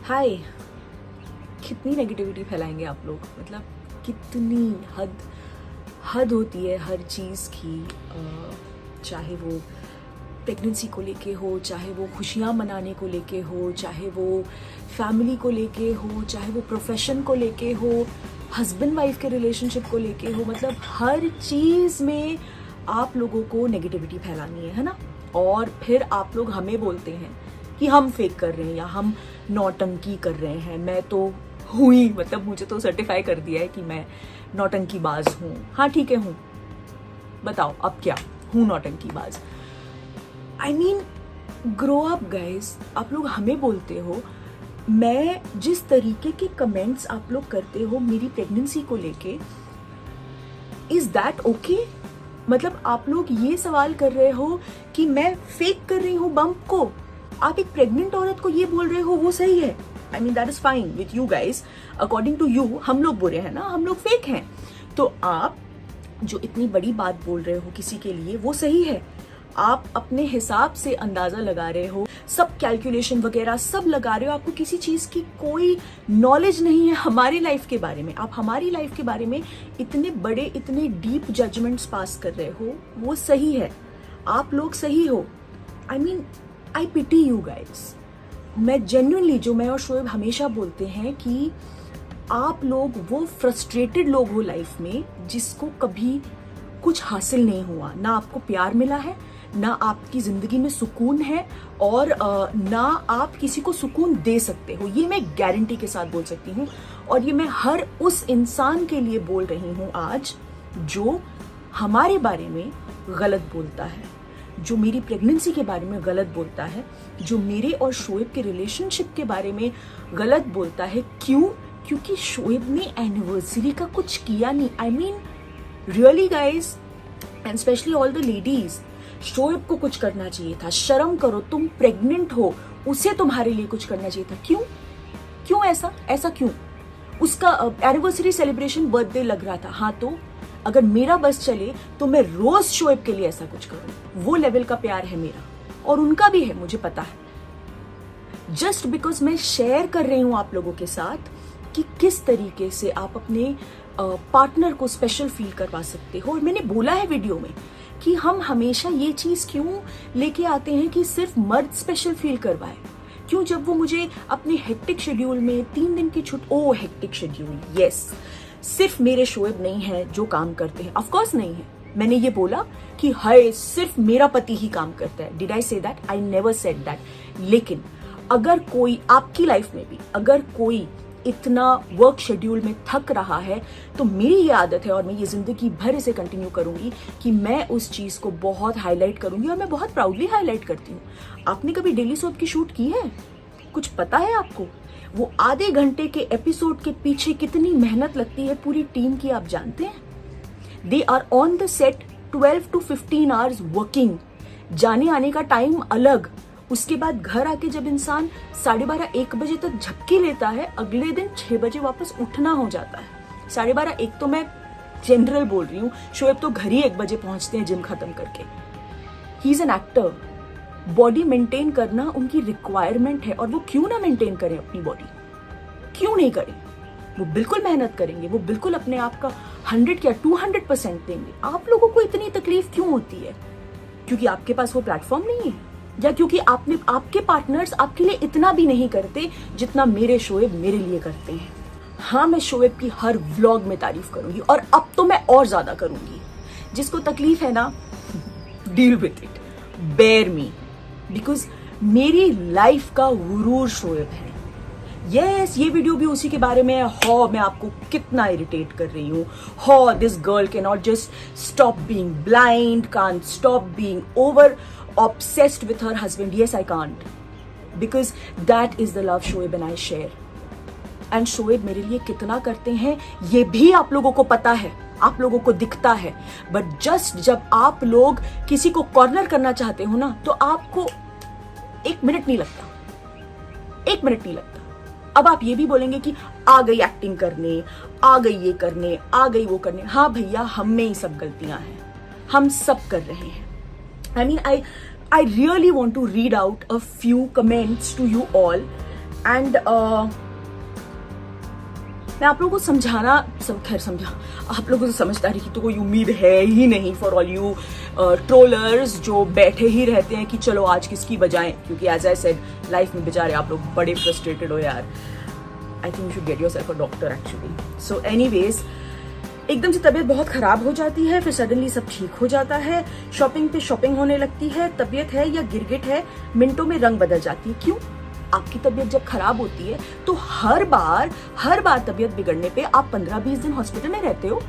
हाय, कितनी नेगेटिविटी फैलाएंगे आप लोग। मतलब कितनी हद होती है हर चीज़ की। चाहे वो प्रेगनेंसी को लेके हो, चाहे वो खुशियाँ मनाने को लेके हो, चाहे वो फैमिली को लेके हो, चाहे वो प्रोफेशन को लेके हो, हस्बैंड वाइफ के रिलेशनशिप को लेके हो। मतलब हर चीज़ में आप लोगों को नेगेटिविटी फैलानी है ना। और फिर आप लोग हमें बोलते हैं कि हम फेक कर रहे हैं या हम नौटंकी कर रहे हैं। मैं तो हुई, मतलब मुझे तो सर्टिफाई कर दिया है कि मैं नौटंकी बाज हूँ। हाँ ठीक है, हूँ, बताओ अब क्या हूँ नौटंकी बाज। I mean grow up guys. आप लोग हमें बोलते हो, मैं जिस तरीके के कमेंट्स आप लोग करते हो मेरी प्रेगनेंसी को लेके, इज दैट ओके? मतलब आप लोग ये सवाल कर रहे हो कि मैं फेक कर रही हूँ बम्प को। आप एक प्रेग्नेंट औरत को ये बोल रहे हो, वो सही है। I mean that is fine with you guys. According to you हम लोग बुरे हैं ना, हम लोग फेक हैं। तो आप जो इतनी बड़ी बात बोल रहे हो किसी के लिए, वो सही है। आप अपने हिसाब से अंदाजा लगा रहे हो, सब कैलकुलेशन वगैरह सब लगा रहे हो। आपको किसी चीज की कोई नॉलेज नहीं है हमारी लाइफ के बारे में। आप हमारी लाइफ के बारे में इतने बड़े, इतने डीप जजमेंट्स पास कर रहे हो, वो सही है। आप लोग सही हो। I mean I pity you guys. मैं जेन्युइनली, जो मैं और शोएब हमेशा बोलते हैं कि आप लोग वो फ्रस्ट्रेटेड लोग हो लाइफ में जिसको कभी कुछ हासिल नहीं हुआ। ना आपको प्यार मिला है, ना आपकी जिंदगी में सुकून है, और ना आप किसी को सुकून दे सकते हो। ये मैं गारंटी के साथ बोल सकती हूँ। और ये मैं हर उस इंसान के लिए बोल रही हूँ आज जो हमारे बारे में गलत बोलता है, जो मेरी प्रेगनेंसी के बारे में गलत बोलता है, जो मेरे और शोएब के रिलेशनशिप के बारे में गलत बोलता है। क्यों? क्योंकि शोएब ने एनिवर्सरी का कुछ किया नहीं। I mean really guys, and specially all the ladies, Shoaib को कुछ करना चाहिए था। शर्म करो, तुम प्रेग्नेंट हो, उसे तुम्हारे लिए कुछ करना चाहिए था। क्यों ऐसा क्यों? उसका एनिवर्सरी सेलिब्रेशन, बर्थडे लग रहा था। हाँ, तो अगर मेरा बस चले तो मैं रोज शोएब के लिए ऐसा कुछ करूं। वो लेवल का प्यार है मेरा, और उनका भी है, मुझे पता है। जस्ट बिकॉज मैं शेयर कर रही हूं आप लोगों के साथ कि किस तरीके से आप अपने पार्टनर को स्पेशल फील करवा सकते हो। और मैंने बोला है वीडियो में कि हम हमेशा ये चीज क्यों लेके आते हैं कि सिर्फ मर्द स्पेशल फील करवाए। क्यों? जब वो मुझे अपने हेक्टिक शेड्यूल में 3 दिन की छुट्टी, हेक्टिक शेड्यूल, यस, सिर्फ मेरे शोएब नहीं है जो काम करते हैं। ऑफ कोर्स नहीं है। मैंने ये बोला कि हाय सिर्फ मेरा पति ही काम करता है। Did I say that? I never said that. लेकिन अगर कोई आपकी लाइफ में भी अगर कोई इतना वर्क शेड्यूल में थक रहा है, तो मेरी ये आदत है और मैं ये जिंदगी भर इसे कंटिन्यू करूंगी कि मैं उस चीज को बहुत हाईलाइट करूंगी, और मैं बहुत प्राउडली हाईलाइट करती हूँ। आपने कभी डेली सोप की शूट की है? कुछ पता है आपको? वो आधे घंटे के एपिसोड के पीछे कितनी मेहनत लगती है पूरी टीम की, आप जानते हैं? They are on the set 12 to 15 hours working. जाने आने का टाइम अलग, उसके बाद घर आके जब इंसान 12:30-1 बजे तक झपकी लेता है, अगले दिन 6 बजे वापस उठना हो जाता है। 12:30-1 तो मैं जनरल बोल रही हूँ, शोएब तो घर ही 1 बजे पहुंचते हैं जिम खत्म करके। He is an actor. Body maintain करना उनकी रिक्वायरमेंट है, और वो क्यों ना मेंटेन करें अपनी बॉडी? क्यों नहीं करें? वो बिल्कुल मेहनत करेंगे, वो बिल्कुल अपने आप का 100 या 200% देंगे। आप लोगों को इतनी तकलीफ क्यों होती है? क्योंकि आपके पास वो प्लेटफॉर्म नहीं है, या क्योंकि आपके पार्टनर्स आपके लिए इतना भी नहीं करते जितना मेरे शोएब मेरे लिए करते हैं। हाँ, मैं शोएब की हर व्लॉग में तारीफ करूंगी, और अब तो मैं और ज्यादा करूंगी। जिसको तकलीफ है ना, deal with it, bear me, because मेरी लाइफ का गुरूर शोएब है। यस, ये वीडियो भी उसी के बारे में है। हो, मैं आपको कितना इरिटेट कर रही हूँ। हो, this girl can not just stop being blind, can't stop being over obsessed with her husband. Yes, I can't, because that is the love Shoaib and I share. And Shoaib मेरे लिए कितना करते हैं ये भी आप लोगों को पता है, आप लोगों को दिखता है। बट जस्ट जब आप लोग किसी को कॉर्नर करना चाहते हो ना, तो आपको 1 मिनट नहीं लगता, 1 मिनट नहीं लगता। अब आप ये भी बोलेंगे कि आ गई एक्टिंग करने, आ गई ये करने, आ गई वो करने। हाँ भैया, हम में ही सब गलतियां हैं, हम सब कर रहे हैं। I mean, I really want to read out a few comments to you all, and मैं आप लोगों को समझाना खैर समझा, आप लोगों से समझदारी की तो कोई उम्मीद है ही नहीं फॉर ऑल यू ट्रोलर्स जो बैठे ही रहते हैं कि चलो आज किसकी बजाएं, क्योंकि एज आई सेड लाइफ में बेचारे आप लोग बड़े फ्रस्ट्रेटेड हो यार. I think you should get yourself a doctor actually. So anyways, एकदम से तबीयत बहुत खराब हो जाती है, फिर सडनली सब ठीक हो जाता है, शॉपिंग पे शॉपिंग होने लगती है, तबीयत है या गिरगिट है मिनटों में रंग बदल जाती है. क्यों? आपकी तबीयत जब खराब होती है तो हर बार तबीयत बिगड़ने पे आप 15-20 दिन हॉस्पिटल में रहते हो.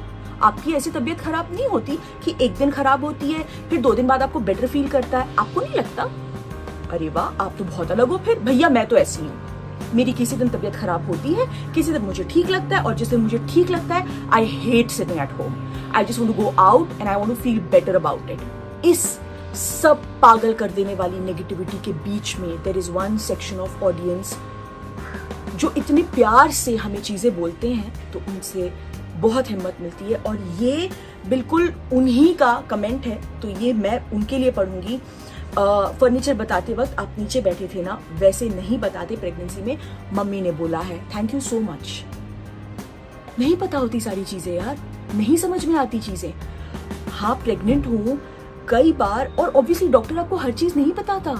आपकी ऐसी तबीयत खराब नहीं होती कि एक दिन खराब होती है फिर 2 दिन बाद आपको बेटर फील करता है. आपको नहीं लगता? अरे वाह, आप तो बहुत अलग हो. फिर भैया मैं तो ऐसी हूँ, मेरी किसी दिन तबीयत खराब होती है, किसी दिन मुझे ठीक लगता है, और जिस दिन मुझे ठीक लगता है I hate sitting at home. I just want to go out and I want to feel better about it. इस सब पागल कर देने वाली नेगेटिविटी के बीच में there is one section of audience जो इतने प्यार से हमें चीजें बोलते हैं, तो उनसे बहुत हिम्मत मिलती है. और ये बिल्कुल उन्हीं का कमेंट है, तो ये मैं उनके लिए पढ़ूंगी. फर्नीचर बताते वक्त आप नीचे बैठे थे ना, वैसे नहीं बताते प्रेगनेंसी में, मम्मी ने बोला है. Thank you so much. नहीं पता होती सारी चीजें यार, नहीं समझ में आती चीजें. हाँ प्रेग्नेंट हूँ कई बार, और ऑब्वियसली डॉक्टर आपको हर चीज नहीं बताता.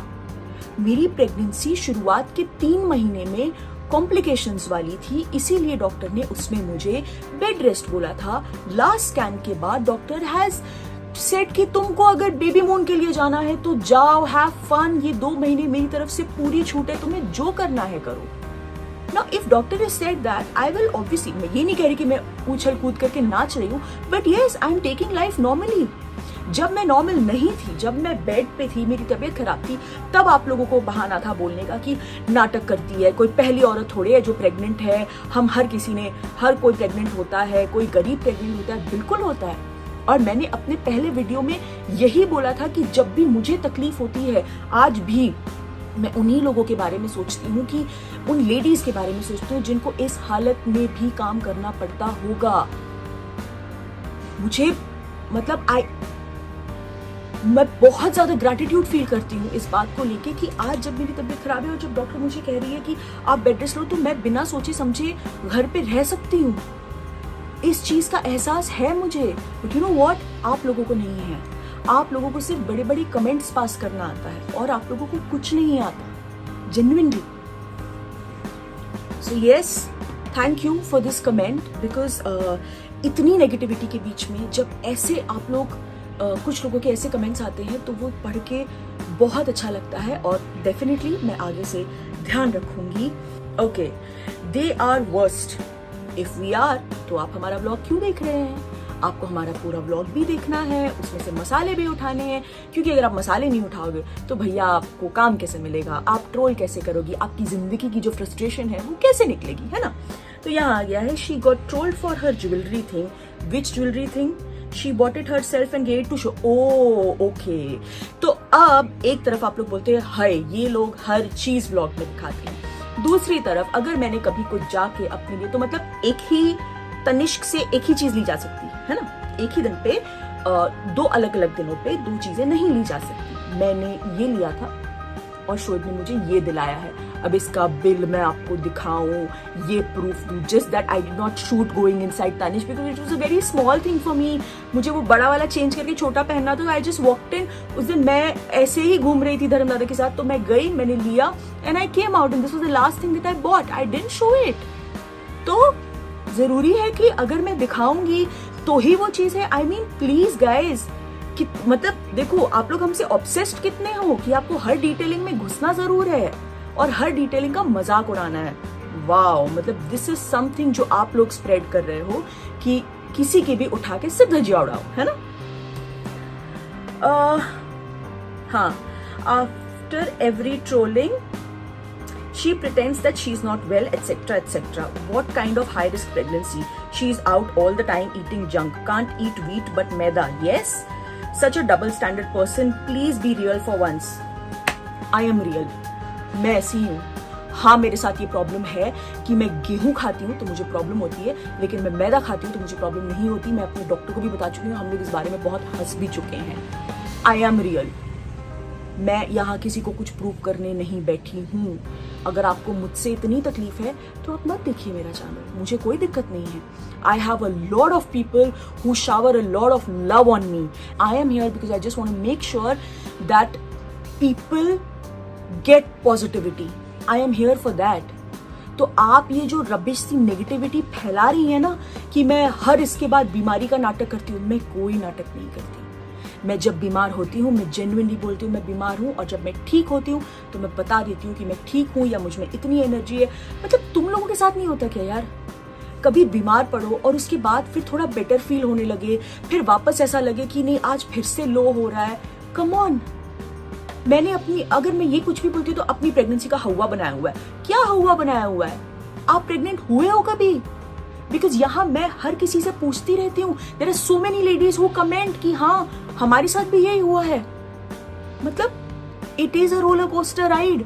मेरी प्रेगनेंसी शुरुआत के 3 महीने में कॉम्प्लिकेशंस वाली थी, इसीलिए डॉक्टर ने उसमें मुझे बेड रेस्ट बोला था. लास्ट स्कैन के बाद डॉक्टर हैज सेट कि तुमको अगर बेबी मून के लिए जाना है तो जाओ, हैव फन. ये 2 महीने मेरी तरफ से पूरी छूट है, तुम्हें जो करना है करो. Now, if doctor has said that, I will obviously, मैं ये नहीं कह रही कि मैं उछल कूद करके नाच रही हूँ, but yes, I am taking life normally. जब मैं नॉर्मल नहीं थी, जब मैं बेड पे थी, मेरी तबीयत खराब थी, तब आप लोगों को बहाना था बोलने का कि नाटक करती है, कोई पहली औरत थोड़ी है जो प्रेग्नेंट है. हम हर कोई प्रेग्नेंट होता है, कोई गरीब प्रेग्नेंट होता है, बिल्कुल होता है. और मैंने अपने पहले वीडियो में यही बोला था कि जब भी मुझे तकलीफ होती है, आज भी मैं उन्हीं लोगों के बारे में सोचती हूँ, कि उन लेडीज के बारे में सोचती हूँ जिनको इस हालत में भी काम करना पड़ता होगा. मुझे मतलब मैं बहुत ज्यादा ग्रैटिट्यूड फील करती हूँ इस बात को लेके कि आज जब मेरी तबीयत खराब है और जब डॉक्टर मुझे कह रही है कि आप बेड रेस्ट लो, तो मैं बिना सोचे समझे घर पे रह सकती हूँ. इस चीज का एहसास है मुझे. बट यू नो व्हाट, आप लोगों को नहीं है. आप लोगों को सिर्फ बड़े बड़े कमेंट्स पास करना आता है और आप लोगों को कुछ नहीं आता, genuinely. So yes, thank you for this comment, because इतनी नेगेटिविटी के बीच में जब ऐसे आप लोग कुछ लोगों के ऐसे कमेंट्स आते हैं तो वो पढ़ के बहुत अच्छा लगता है, और डेफिनेटली मैं आगे से ध्यान रखूंगी. Okay, they are worst if we are. तो आप हमारा व्लॉग क्यों देख रहे हैं? आपको हमारा पूरा व्लॉग भी देखना है, उसमें से मसाले भी उठाने हैं, क्योंकि अगर आप मसाले नहीं उठाओगे तो भैया आपको काम कैसे मिलेगा, आप ट्रोल कैसे करोगी, आपकी जिंदगी की जो फ्रस्ट्रेशन है वो कैसे निकलेगी, है ना. तो यहाँ आ गया है, she got trolled for her jewellery thing. Which jewellery thing? She bought it herself and gave it to show. Oh, okay. तो अब एक तरफ आप लोग बोलते हैं हाय ये लोग हर चीज व्लॉग में दिखाते हैं, दूसरी तरफ अगर मैंने कभी कुछ जाके अपने लिए, तो मतलब एक ही तनिष्क से एक ही चीज ली जा सकती है ना. एक ही दिन पे 2 अलग अलग दिनों पे 2 चीजें नहीं ली जा सकती. मैंने ये लिया था और शोएब ने मुझे ये दिलाया है. अब इसका बिल मैं आपको दिखाऊं, ये प्रूफ दूं, just that I did not shoot going inside Tanish because it was a very small thing for me. मुझे वो बड़ा वाला चेंज करके छोटा पहनना था. I just walked in. उस दिन मैं ऐसे ही घूम रही थी धर्मदादा के साथ, तो मैं गई, मैंने लिया and I came out and this was the last thing that I bought. I didn't show it. तो जरूरी है कि अगर मैं दिखाऊंगी तो ही वो चीज है. आई मीन प्लीज गाइज, मतलब देखो आप लोग हमसे ऑब्सेस्ड कितने हो कि आपको हर डिटेलिंग में घुसना जरूर है और हर डिटेलिंग का मजाक उड़ाना है. वाओ, मतलब दिस इज समथिंग जो आप लोग स्प्रेड कर रहे हो कि किसी की भी उठा के सिर्फ धजिया उड़ाओ, है ना. हाँ, after every trolling she pretends that she's not well, etc, etc. What kind of high risk pregnancy? She's out all the time eating junk, can't eat wheat but maida. Yes, such a double standard person. Please be real for once. I am real. मैं ऐसी हूँ. हाँ, मेरे साथ ये problem है कि मैं गेहूं खाती हूँ तो मुझे प्रॉब्लम होती है, लेकिन मैं मैदा खाती हूँ तो मुझे प्रॉब्लम नहीं होती. मैं अपने डॉक्टर को भी बता चुकी हूँ, हम लोग इस बारे में बहुत हंस भी चुके हैं. I am real. मैं यहाँ किसी को कुछ प्रूव करने नहीं बैठी हूँ। अगर आपको मुझसे इतनी तकलीफ है तो आप मत देखिए मेरा चैनल, मुझे कोई दिक्कत नहीं है। I have a lot of people who shower a lot of love on me. I am here because I just want to make sure that people get positivity. I am here for that. तो आप ये जो rubbish सी negativity फैला रही है ना कि मैं हर इसके बाद बीमारी का नाटक करती हूँ, मैं कोई नाटक नहीं करती। मैं जब बीमार होती हूँ मैं जेन्युइनली बोलती हूँ मैं बीमार हूँ, और जब मैं ठीक होती हूँ तो मैं बता देती हूँ कि मैं ठीक हूँ या मुझ में इतनी एनर्जी है। मतलब तुम लोगों के साथ नहीं होता क्या यार? कभी बीमार पड़ो और उसके बाद फिर थोड़ा बेटर फील होने लगे, फिर वापस ऐसा लगे कि नहीं आज फिर से लो हो रहा है। कम ऑन, मैंने अपनी, अगर मैं ये कुछ भी बोलती हूँ तो अपनी प्रेगनेंसी का हवा बनाया हुआ है। क्या हवा बनाया हुआ है? आप प्रेग्नेंट हुए हो कभी? बिकॉज यहाँ मैं हर किसी से पूछती रहती हूँ। There are so many ladies who comment कि हाँ हमारे साथ भी यही हुआ है। मतलब it is a roller coaster ride.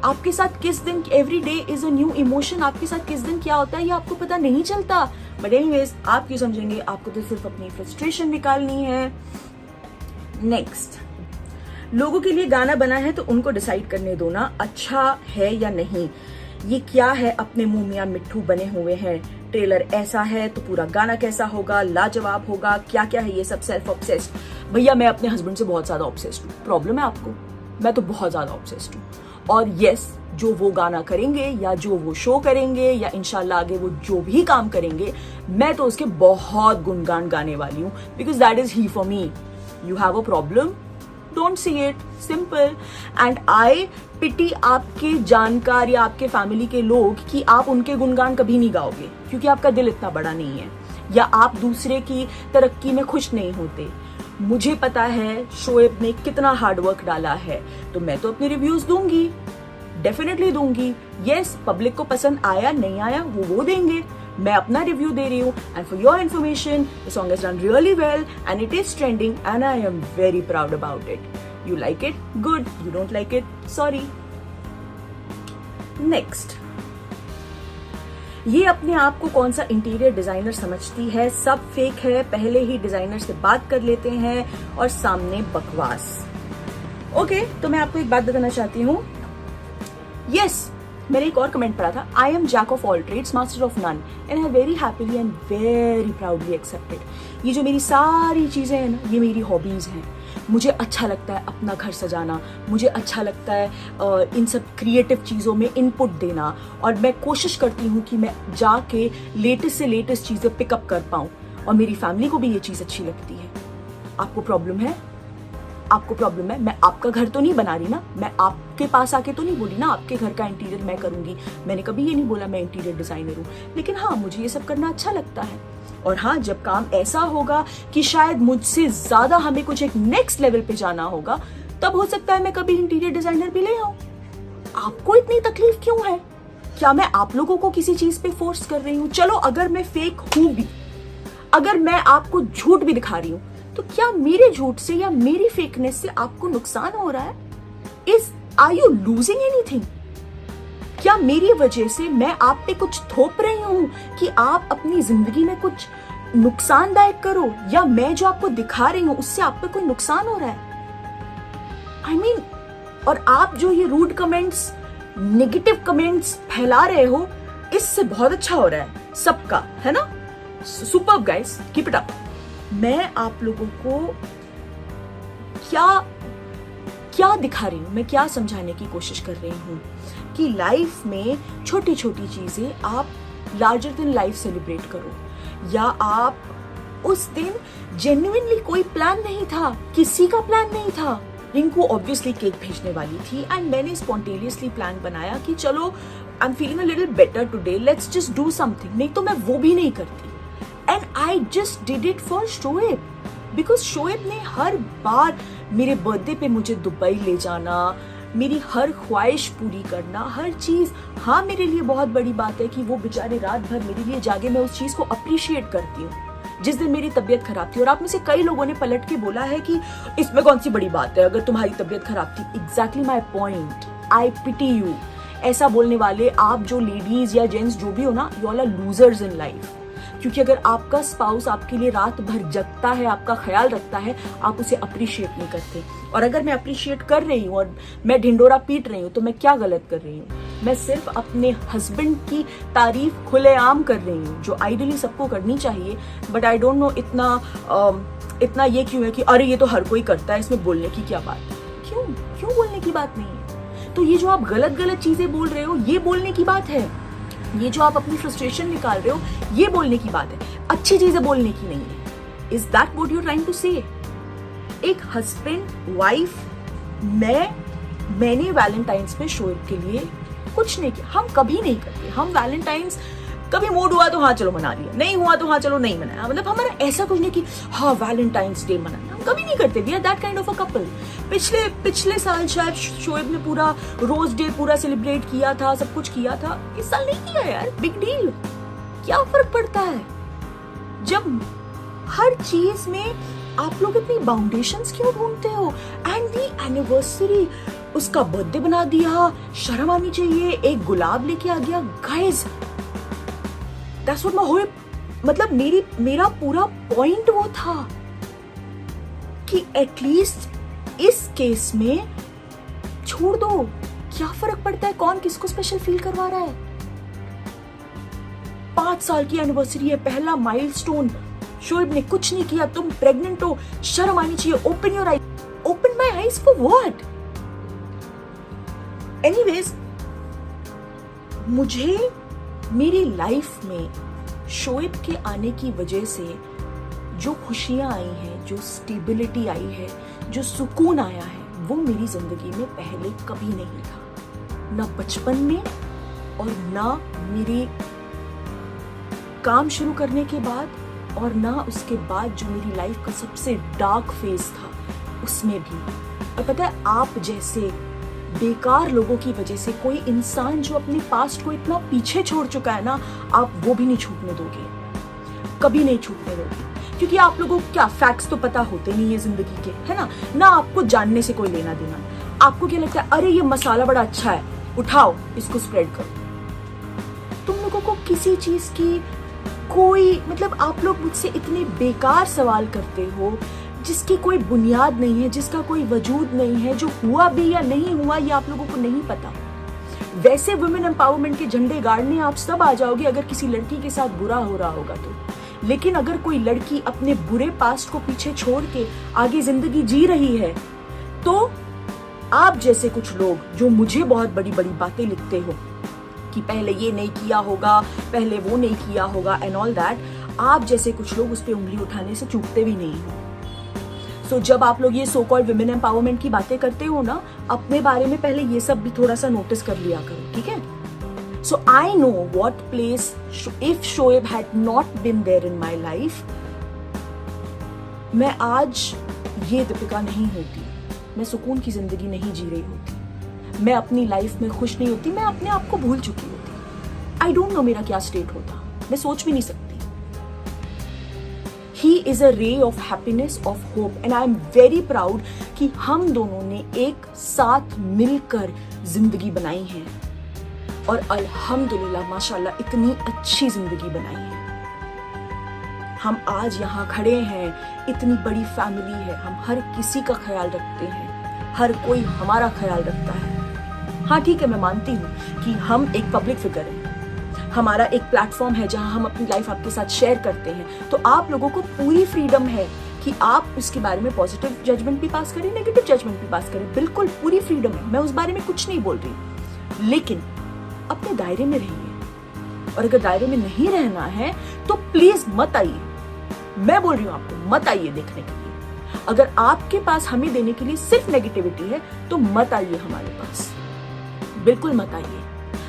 आपके साथ किस दिन, every day is a new emotion. आपके साथ किस दिन क्या होता है ये आपको पता नहीं चलता। बट एनीवेज, आप क्यों समझेंगे? आपको तो सिर्फ अपनी फ्रस्ट्रेशन निकालनी है। नेक्स्ट, लोगों के लिए गाना बना है तो उनको डिसाइड करने दो ना अच्छा है या नहीं। ये क्या है अपने मुंह मियां मिट्ठू बने हुए हैं। ट्रेलर ऐसा है तो पूरा गाना कैसा होगा, लाजवाब होगा, क्या क्या है ये सब सेल्फ ऑब्सेस्ड। भैया मैं अपने हस्बैंड से बहुत ज्यादा ऑब्सेस्ड हूँ। प्रॉब्लम है आपको? मैं तो बहुत ज्यादा ऑब्सेस्ड हूँ। और यस, जो वो गाना करेंगे या जो वो शो करेंगे या इंशाल्लाह आगे वो जो भी काम करेंगे, मैं तो उसके बहुत गुणगान गाने वाली हूँ। Because that is he for me. You have a problem, don't see it, simple. And I pity आपके जानकार या आपके फैमिली के लोग कि आप उनके गुणगान कभी नहीं गाओगे क्योंकि आपका दिल इतना बड़ा नहीं है, या आप दूसरे की तरक्की में खुश नहीं होते। मुझे पता है शोएब ने कितना हार्डवर्क डाला है, तो मैं तो अपने रिव्यूज दूंगी, डेफिनेटली दूंगी। यस, पब्लिक को पसंद आया नहीं आया वो देंगे। मैं अपना रिव्यू दे रही हूँ। And for your information, the song is done really well and it is trending and I am very proud about it. You like it? Good. You don't like it? Sorry. Next. ये अपने आप को कौन सा interior designer समझती है? सब fake है, पहले ही डिजाइनर से बात कर लेते हैं और सामने बकवास। ओके, तो मैं आपको एक बात बताना चाहती हूँ। यस, मैंने एक और कमेंट पढ़ा था, I am jack of all trades master of none, and I very happily and very proudly accepted. ये जो मेरी सारी चीजें हैं ना, ये मेरी हॉबीज हैं। मुझे अच्छा लगता है अपना घर सजाना, मुझे अच्छा लगता है इन सब क्रिएटिव चीज़ों में इनपुट देना, और मैं कोशिश करती हूँ कि मैं जाके लेटेस्ट से लेटेस्ट चीज़ें पिकअप कर पाऊँ, और मेरी फैमिली को भी ये चीज़ अच्छी लगती है। आपको प्रॉब्लम है? आपको प्रॉब्लम है? मैं आपका घर तो नहीं बना रही ना, मैं आपके पास आके तो नहीं बोली ना आपके घर का इंटीरियर मैं करूँगी। मैंने कभी ये नहीं बोला मैं इंटीरियर डिज़ाइनर हूँ, लेकिन हाँ मुझे ये सब करना अच्छा लगता है। और हाँ, जब काम ऐसा होगा कि शायद मुझसे ज्यादा हमें कुछ एक नेक्स्ट लेवल पे जाना होगा, तब हो सकता है मैं कभी इंटीरियर डिजाइनर भी ले आऊं। आपको इतनी तकलीफ क्यों है? क्या मैं आप लोगों को किसी चीज पे फोर्स कर रही हूँ? चलो अगर मैं फेक हूं भी, अगर मैं आपको झूठ भी दिखा रही हूँ, तो क्या मेरे झूठ से या मेरी फेकनेस से आपको नुकसान हो रहा है? Are you losing anything? क्या मेरी वजह से मैं आप पे कुछ थोप रही हूं कि आप अपनी जिंदगी में कुछ नुकसानदायक करो, या मैं जो आपको दिखा रही हूं उससे आप पे कोई नुकसान हो रहा है? I mean, और आप जो ये रूड कमेंट्स, नेगेटिव कमेंट्स फैला रहे हो, इससे बहुत अच्छा हो रहा है सबका, है ना? Superb guys, keep it up. मैं आप लोगों को क्या दिखा रही हूं, मैं क्या समझाने की कोशिश कर रही हूं कि लाइफ में छोटी छोटी चीजें आप लार्जर देन लाइफ सेलिब्रेट करो, या आप उस दिन जेन्युइनली कोई प्लान नहीं था, किसी का प्लान नहीं था। रिंकू ऑब्वियसली केक भेजने वाली थी एंड मैंने स्पॉन्टेनियसली प्लान बनाया कि चलो I am feeling a little better today, let's just do something. नहीं तो मैं वो भी नहीं करती, and I just did it for Shoaib, because Shoaib ने हर बार मेरे बर्थडे पे मुझे दुबई ले जाना, मेरी हर ख्वाहिश पूरी करना, हर चीज। हाँ, मेरे लिए बहुत बड़ी बात है कि वो बेचारे रात भर मेरे लिए जागे, मैं उस चीज को अप्रिशिएट करती हूँ। जिस दिन मेरी तबीयत खराब थी, और आप में से कई लोगों ने पलट के बोला है कि इसमें कौन सी बड़ी बात है अगर तुम्हारी तबीयत खराब थी। Exactly my point, I pity you. ऐसा बोलने वाले आप जो लेडीज या जेंट्स जो भी हो ना, you all are losers in life. क्योंकि अगर आपका स्पाउस आपके लिए रात भर जगता है, आपका ख्याल रखता है, आप उसे अप्रिशिएट नहीं करते। और अगर मैं अप्रिशिएट कर रही हूँ और मैं ढिंडोरा पीट रही हूँ तो मैं क्या गलत कर रही हूँ? मैं सिर्फ अपने हस्बैंड की तारीफ खुलेआम कर रही हूँ, जो आइडियली सबको करनी चाहिए, बट आई डोंट नो इतना ये क्यों है कि अरे ये तो हर कोई करता है, इसमें बोलने की क्या बात है? क्यों बोलने की बात नहीं है? तो ये जो आप गलत चीजें बोल रहे हो, ये बोलने की बात है। ये जो आप अपनी फ्रस्ट्रेशन निकाल रहे हो, ये बोलने की बात है, अच्छी चीजें बोलने की नहीं है। Is that what you are trying to say? एक हस्बैंड वाइफ, मैंने वैलेंटाइंस पे शोएब के लिए कुछ नहीं किया। हम कभी नहीं करते। हम वैलेंटाइंस कभी मूड हुआ तो हाँ चलो मना लिया, नहीं हुआ तो हाँ चलो नहीं मनाया। मतलब हमारा ऐसा कुछ नहीं कि हाँ वैलेंटाइंस डे मनाना, हम कभी नहीं करते। We are that kind of a couple. पिछले साल शायद शोएब ने पूरा रोज डे पूरा सेलिब्रेट किया था, सब कुछ किया था। इस साल नहीं किया यार, बिग डील, क्या फर्क पड़ता है? जब हर चीज में आप लोग इतनी बाउंडेशंस क्यों ढूंढते हो? एंड दी एनिवर्सरी, उसका बर्थडे बना दिया, शर्म आनी चाहिए, एक गुलाब लेके आ गया। Guys, that's what my whole, मतलब मेरा पूरा पॉइंट वो था कि एटलीस्ट इस केस में छोड़ दो। क्या फर्क पड़ता है कौन किसको स्पेशल फील करवा रहा है? 5 साल की एनिवर्सरी है, पहला माइलस्टोन। शोएब ने कुछ नहीं किया, तुम प्रेग्नेंट हो, शर्म आनी चाहिए। Open your eyes. Open my eyes for what? Anyways, मुझे मेरी लाइफ में शोएब के आने की वजह से जो खुशियां आई हैं, जो स्टेबिलिटी आई है, जो सुकून आया है, वो मेरी जिंदगी में पहले कभी नहीं था। ना बचपन में और ना मेरे काम शुरू करने के बाद, और ना उसके बाद जो मेरी लाइफ का सबसे डार्क फेज था उसमें भी। और पता है, आप जैसे बेकार लोगों की वजह से कोई इंसान जो अपने पास्ट को इतना पीछे छोड़ चुका है ना, आप वो भी नहीं छूटने दोगे, कभी नहीं छूटने दोगे। क्योंकि आप लोगों को क्या फैक्ट्स तो पता होते नहीं है जिंदगी के, है ना आपको जानने से कोई लेना देना। आपको क्या लगता है, अरे ये मसाला बड़ा अच्छा है, उठाओ इसको स्प्रेड करो। तुम लोगों को किसी चीज की कोई मतलब, आप लोग मुझसे इतने बेकार सवाल करते हो जिसकी कोई बुनियाद नहीं है, जिसका कोई वजूद नहीं है, जो हुआ भी या नहीं हुआ ये आप लोगों को नहीं पता। वैसे वुमेन एम्पावरमेंट के झंडे गाड़ने आप सब आ जाओगे अगर किसी लड़की के साथ बुरा हो रहा होगा तो। लेकिन अगर कोई लड़की अपने बुरे पास्ट को पीछे छोड़ के आगे जिंदगी जी रही है, तो आप जैसे कुछ लोग जो मुझे बहुत बड़ी बड़ी बातें लिखते हो कि पहले ये नहीं किया होगा, पहले वो नहीं किया होगा एंड ऑल दैट, आप जैसे कुछ लोग उस पर उंगली उठाने से चूकते भी नहीं हो। सो जब आप लोग ये सो कॉल्ड विमेन एम्पावरमेंट की बातें करते हो ना, अपने बारे में पहले ये सब भी थोड़ा सा नोटिस कर लिया करो, ठीक है? So I know what place if Shoaib had not been there in my life, मैं आज ये दीपिका नहीं होती, मैं सुकून की जिंदगी नहीं जी रही होती, मैं अपनी लाइफ में खुश नहीं होती, मैं अपने आप को भूल चुकी होती। आई डोंट नो मेरा क्या स्टेट होता, मैं सोच भी नहीं सकती। He is a ray of happiness, of hope, and I am very proud कि हम दोनों ने एक साथ मिलकर जिंदगी बनाई है और अल्हम्दुलिल्लाह माशाल्लाह इतनी अच्छी जिंदगी बनाई है। हम आज यहाँ खड़े हैं, इतनी बड़ी फैमिली है, हम हर किसी का ख्याल रखते हैं, हर कोई हमारा ख्याल रखता है। हाँ ठीक है, मैं मानती हूँ कि हम एक पब्लिक फिगर हैं, हमारा एक प्लेटफॉर्म है जहां हम अपनी लाइफ आपके साथ शेयर करते हैं, तो आप लोगों को पूरी फ्रीडम है कि आप उसके बारे में पॉजिटिव जजमेंट भी पास करें, नेगेटिव जजमेंट भी पास करें, बिल्कुल पूरी फ्रीडम है। मैं उस बारे में कुछ नहीं बोल रही, लेकिन अपने दायरे में रहिए। और अगर दायरे में नहीं रहना है तो प्लीज मत आइए, मैं बोल रही हूँ आपको, मत आइए देखने के लिए। अगर आपके पास हमें देने के लिए सिर्फ नेगेटिविटी है तो मत आइए हमारे पास, बिल्कुल मत आइए।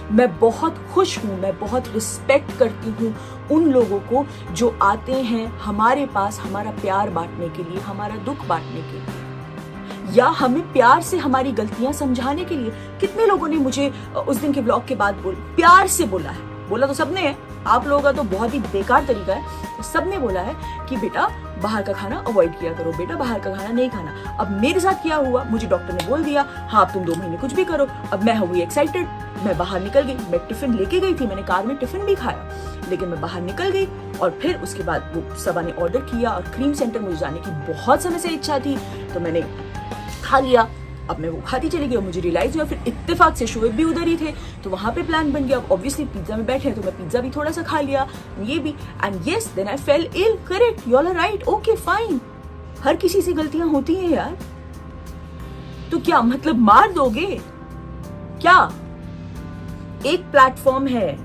मैं बहुत खुश हूं, मैं बहुत रिस्पेक्ट करती हूं उन लोगों को जो आते हैं हमारे पास हमारा प्यार बांटने के लिए, हमारा दुख बांटने के लिए, या हमें प्यार से हमारी गलतियां समझाने के लिए। कितने लोगों ने मुझे उस दिन के ब्लॉग के बाद प्यार से बोला है, बोला तो सबने है, आप लोगों का तो बहुत ही बेकार तरीका है, सबने बोला है कि बेटा बाहर का खाना अवॉइड किया करो, बेटा बाहर का खाना नहीं खाना। अब मेरे साथ क्या हुआ, मुझे डॉक्टर ने बोल दिया हाँ अब तुम 2 महीने कुछ भी करो। अब मैं हुई एक्साइटेड, मैं बाहर निकल गई, मैं टिफिन लेके गई थी, मैंने कार में टिफिन भी खाया, लेकिन मैं बाहर निकल गई। और फिर उसके बाद वो सबा ने ऑर्डर किया और क्रीम सेंटर मुझे जाने की बहुत समय से इच्छा थी, तो मैंने खा लिया। अब मैं वो खाती चली गई और मुझे रियलाइज हुआ, फिर इत्तेफाक से शोएब भी उधर ही थे तो वहां पे प्लान बन गया। ऑब्वियसली पिज्जा में बैठे हैं तो मैं पिज्जा भी थोड़ा सा खा लिया, ये भी, and yes then I fell ill. Correct, you all are right, okay fine, हर किसी से गलतियां होती हैं यार। तो क्या मतलब मार दोगे क्या? एक प्लेटफॉर्म है,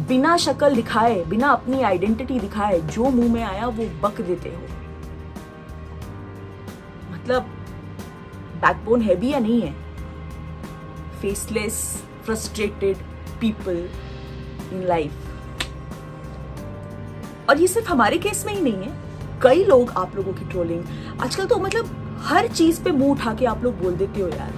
बिना शक्ल दिखाए, बिना अपनी आइडेंटिटी दिखाए जो मुंह में आया वो बक देते हो। मतलब बैकबोन है भी या नहीं है? Faceless frustrated people in life. और ये सिर्फ हमारे केस में ही नहीं है, कई लोग आप लोगों की ट्रोलिंग आजकल तो मतलब हर चीज पे मुंह उठा के आप लोग बोल देते हो यार,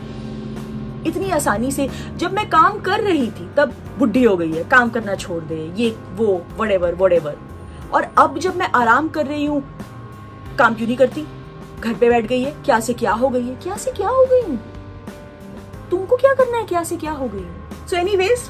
इतनी आसानी से। जब मैं काम कर रही थी तब बुढ़ी हो गई है, काम करना छोड़ दे, ये वो व्हाटएवर। और अब जब मैं आराम कर रही हूं, काम क्यों नहीं करती, घर पे बैठ गई है, क्या से क्या हो गई है, क्या से क्या हो गई हूं, तुमको क्या करना है, क्या से क्या हो गई हूं। सो एनीवेज,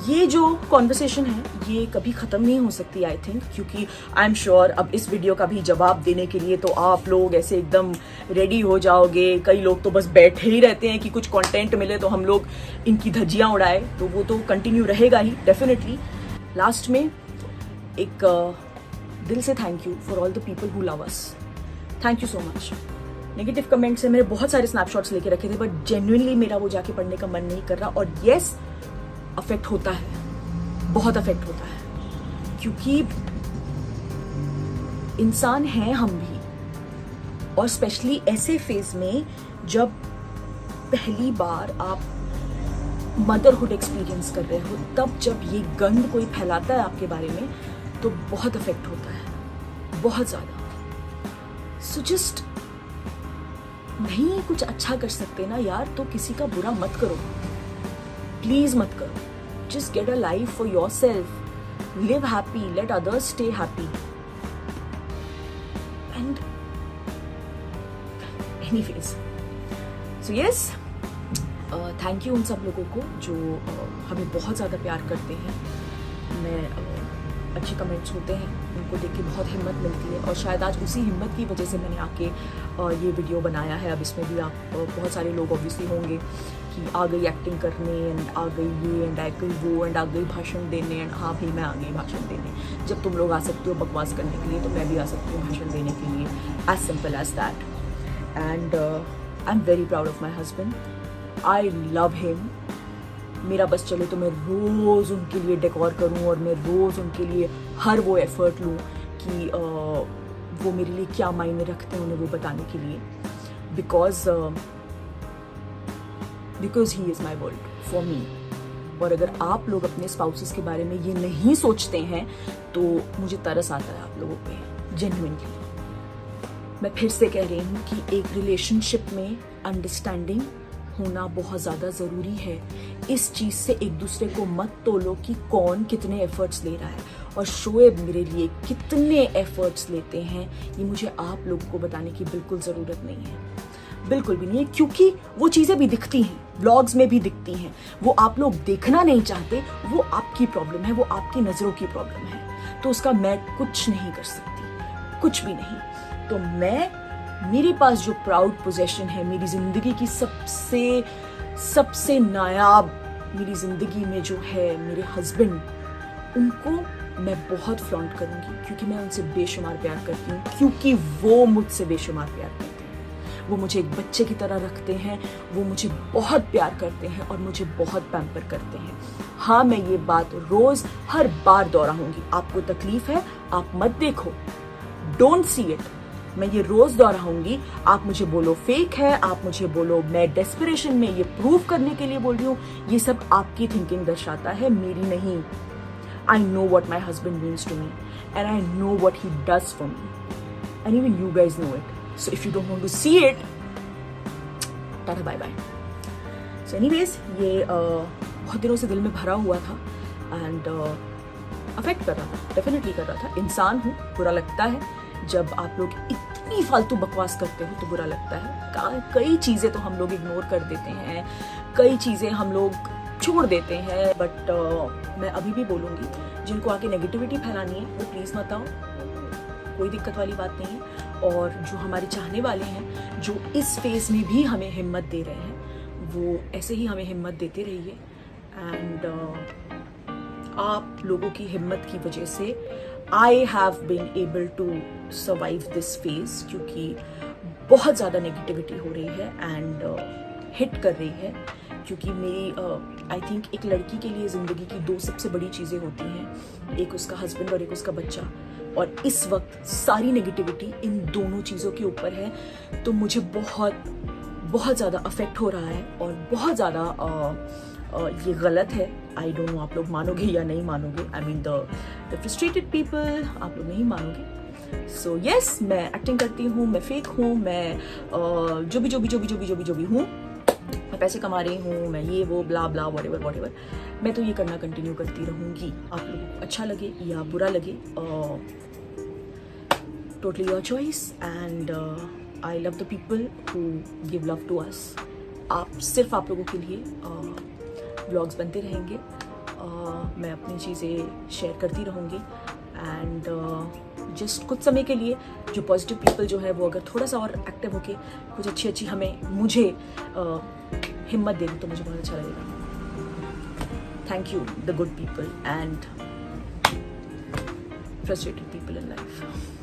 ये जो कॉन्वर्सेशन है ये कभी खत्म नहीं हो सकती आई थिंक, क्योंकि आई एम श्योर अब इस वीडियो का भी जवाब देने के लिए तो आप लोग ऐसे एकदम रेडी हो जाओगे। कई लोग तो बस बैठे ही रहते हैं कि कुछ कंटेंट मिले तो हम लोग इनकी धज्जियां उड़ाए, तो वो तो कंटिन्यू रहेगा ही डेफिनेटली। लास्ट में एक दिल से thank you for all the people who love us, thank you so much. Negative comments से मेरे बहुत सारे स्नैपशॉट्स लेके रखे थे, बट जेन्युइनली मेरा वो जाके पढ़ने का मन नहीं कर रहा। और यस, अफेक्ट होता है, बहुत अफेक्ट होता है, क्योंकि इंसान हैं हम भी। और स्पेशली ऐसे फेज में जब पहली बार आप मदरहुड एक्सपीरियंस कर रहे हो, तब जब ये गंद कोई फैलाता है आपके बारे में तो बहुत अफेक्ट होता है, बहुत ज्यादा। सो जस्ट नहीं कुछ अच्छा कर सकते ना यार, तो किसी का बुरा मत करो, प्लीज मत करो। Just get a life for your self, live happy, let others stay happy. And anyways, so yes, thank you उन सब लोगों को जो हमें बहुत ज्यादा प्यार करते हैं। मैं अच्छे कमेंट्स होते हैं, उनको देख के बहुत हिम्मत मिलती है, और शायद आज उसी हिम्मत की वजह से मैंने आके ये वीडियो बनाया है। अब इसमें भी आप बहुत सारे लोग ऑब्वियसली होंगे कि आ गई एक्टिंग करने, एंड आ गई ये, एंड आ गई वो, एंड आ गई भाषण देने, एंड हाँ भाई मैं आ गई भाषण देने। जब तुम लोग आ सकते हो बकवास करने के लिए तो मैं भी आ सकती हूँ भाषण देने के लिए, as simple as that. And I am very proud of my husband, I love him. मेरा बस चले तो मैं रोज उनके लिए डेकोर करूं, और मैं रोज उनके लिए हर वो एफर्ट लूं कि वो मेरे लिए क्या मायने रखते हैं उन्हें वो बताने के लिए, because he is my world for me. और अगर आप लोग अपने स्पाउसेस के बारे में ये नहीं सोचते हैं तो मुझे तरस आता है आप लोगों पे, जेन्युइनली। मैं फिर से कह रही हूँ कि एक रिलेशनशिप में अंडरस्टैंडिंग होना बहुत ज्यादा जरूरी है। इस चीज से एक दूसरे को मत तोलो कि कौन कितने एफर्ट्स ले रहा है, और शोएब मेरे लिए कितने एफर्ट्स लेते हैं ये मुझे आप लोगों को बताने की बिल्कुल जरूरत नहीं है, बिल्कुल भी नहीं है, क्योंकि वो चीजें भी दिखती हैं, व्लॉग्स में भी दिखती हैं। वो आप लोग देखना नहीं चाहते, वो आपकी प्रॉब्लम है, वो आपकी नजरों की प्रॉब्लम है, तो उसका मैं कुछ नहीं कर सकती, कुछ भी नहीं। तो मेरे पास जो प्राउड पोजेशन है, मेरी जिंदगी की सबसे नायाब मेरी जिंदगी में जो है मेरे हस्बैंड, उनको मैं बहुत फ्लॉन्ट करूंगी, क्योंकि मैं उनसे बेशुमार प्यार करती हूँ, क्योंकि वो मुझसे बेशुमार प्यार करते हैं। वो मुझे एक बच्चे की तरह रखते हैं, वो मुझे बहुत प्यार करते हैं और मुझे बहुत पैम्पर करते हैं। हाँ, मैं ये बात रोज हर बार दोहराऊंगी, आपको तकलीफ है आप मत देखो, डोंट सी इट। मैं ये रोज दोहराऊंगी, आप मुझे बोलो फेक है, आप मुझे बोलो मैं डेस्परेशन में ये प्रूव करने के लिए बोल रही हूँ, ये सब आपकी थिंकिंग दर्शाता है, मेरी नहीं। I know what my husband means to me, and I know what he does for me, and even you guys know it. So if you don't want to see it, tata bye bye. So anyways, ये बहुत दिनों से दिल में भरा हुआ था, and affect कर रहा था, डेफिनेटली कर रहा था। इंसान हूँ, बुरा लगता है जब आप लोग इतनी फालतू बकवास करते हो, तो बुरा लगता है। कई चीजें तो हम लोग इग्नोर कर देते हैं, कई चीजें हम लोग छोड़ देते हैं, बट मैं अभी भी बोलूंगी, जिनको आके नेगेटिविटी फैलानी है वो प्लीज मत आओ, कोई दिक्कत वाली बात नहीं है। और जो हमारे चाहने वाले हैं, जो इस फेज़ में भी हमें हिम्मत दे रहे हैं, वो ऐसे ही हमें हिम्मत देते रहिए। एंड आप लोगों की हिम्मत की वजह से I have been able to survive this phase, क्योंकि बहुत ज़्यादा नेगेटिविटी हो रही है एंड हिट कर रही है। क्योंकि मेरी आई थिंक एक लड़की के लिए ज़िंदगी की 2 सबसे बड़ी चीज़ें होती हैं, एक उसका हस्बैंड और एक उसका बच्चा, और इस वक्त सारी नेगेटिविटी इन दोनों चीज़ों के ऊपर है। तो मुझे बहुत ज़्यादा अफेक्ट हो रहा है और बहुत ज़्यादा ये गलत है। आई डोंट नो आप लोग मानोगे या नहीं मानोगे, I mean the frustrated people, आप लोग नहीं मानोगे। सो यस, मैं एक्टिंग करती हूँ, मैं फेक हूँ, मैं जो भी हूँ, मैं पैसे कमा रही हूँ, मैं ये वो ब्ला ब्ला व्हाटएवर, मैं तो ये करना कंटिन्यू करती रहूँगी। आप लोगों को अच्छा लगे या बुरा लगे, totally your choice. And I love the people who give love to us. सिर्फ आप लोगों के लिए व्लॉग्स बनते रहेंगे, मैं अपनी चीज़ें शेयर करती रहूँगी। एंड जस्ट कुछ समय के लिए जो पॉजिटिव पीपल जो है वो अगर थोड़ा सा और एक्टिव होके कुछ अच्छी मुझे हिम्मत देगी तो मुझे बहुत अच्छा लगेगा। Thank you the good people and frustrated people in life.